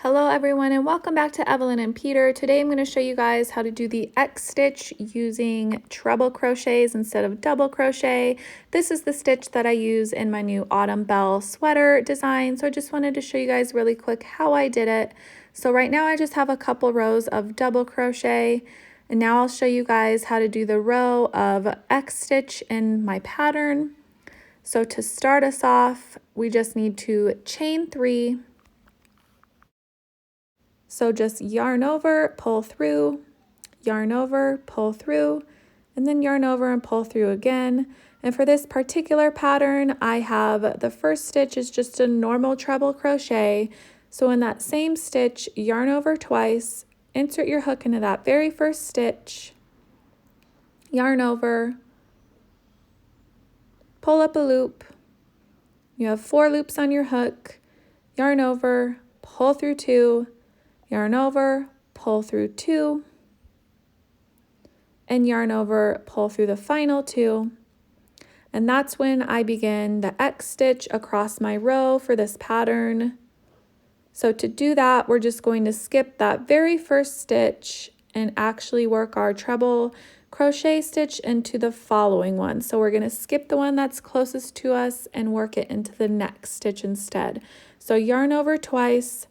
Hello everyone and welcome back to Evelyn and Peter. Today I'm going to show you guys how to do the X stitch using treble crochets instead of double crochet. This is the stitch that I use in my new Autumn Bell sweater design. So I just wanted to show you guys really quick how I did it. So right now I just have a couple rows of double crochet, and now I'll show you guys how to do the row of X stitch in my pattern. So to start us off, we just need to chain 3. So just yarn over, pull through, yarn over, pull through, and then yarn over and pull through again. And for this particular pattern, I have the first stitch is just a normal treble crochet. So in that same stitch, yarn over twice, insert your hook into that very first stitch, yarn over, pull up a loop. You have 4 loops on your hook, yarn over, pull through 2, yarn over, pull through 2, and yarn over, pull through the final 2. And that's when I begin the X stitch across my row for this pattern. So to do that, we're just going to skip that very first stitch and actually work our treble crochet stitch into the following one. So we're going to skip the one that's closest to us and work it into the next stitch instead. So yarn over twice,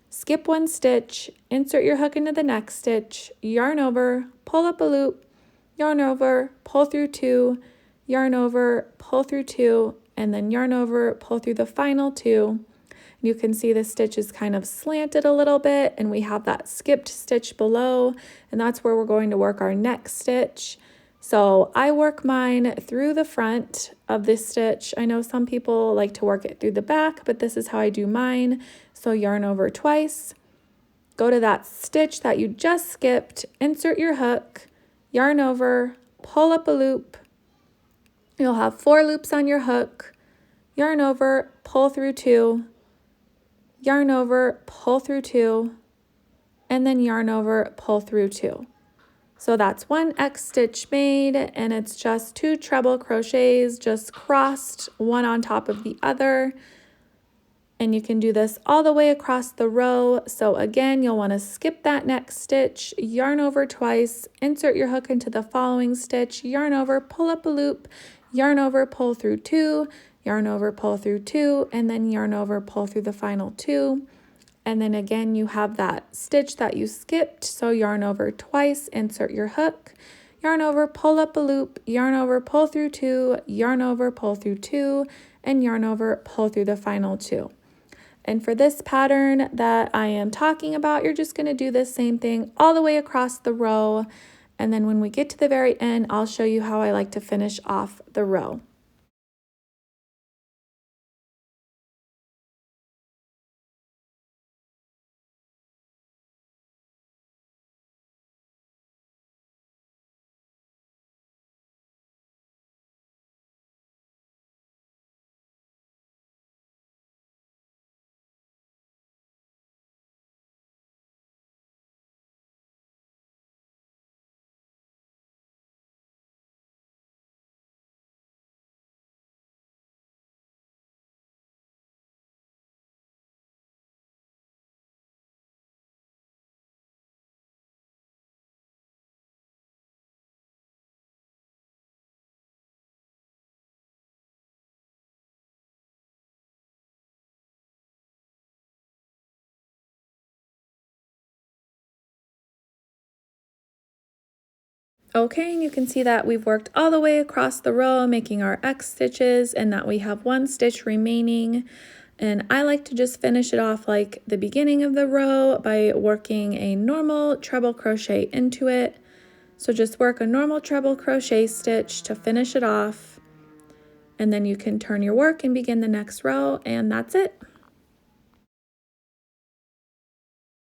skip 1 stitch, insert your hook into the next stitch, yarn over, pull up a loop, yarn over, pull through 2, yarn over, pull through 2, and then yarn over, pull through the final 2. You can see the stitch is kind of slanted a little bit, and we have that skipped stitch below, and that's where we're going to work our next stitch. So I work mine through the front of this stitch. I know some people like to work it through the back, but this is how I do mine. So yarn over twice, go to that stitch that you just skipped, insert your hook, yarn over, pull up a loop. You'll have 4 loops on your hook, yarn over, pull through 2, yarn over, pull through 2, and then yarn over, pull through 2. So that's 1 X stitch made, and it's just 2 treble crochets just crossed one on top of the other. And you can do this all the way across the row. So again, you'll want to skip that next stitch, yarn over twice, insert your hook into the following stitch, yarn over, pull up a loop, yarn over, pull through 2, yarn over, pull through 2, and then yarn over, pull through the final 2. And then again, you have that stitch that you skipped. So yarn over twice, insert your hook, yarn over, pull up a loop, yarn over, pull through 2, yarn over, pull through 2, and yarn over, pull through the final 2. And for this pattern that I am talking about, you're just going to do the same thing all the way across the row. And then when we get to the very end, I'll show you how I like to finish off the row. Okay, and you can see that we've worked all the way across the row, making our X stitches, and that we have 1 stitch remaining. And I like to just finish it off like the beginning of the row by working a normal treble crochet into it. So just work a normal treble crochet stitch to finish it off, and then you can turn your work and begin the next row, and that's it.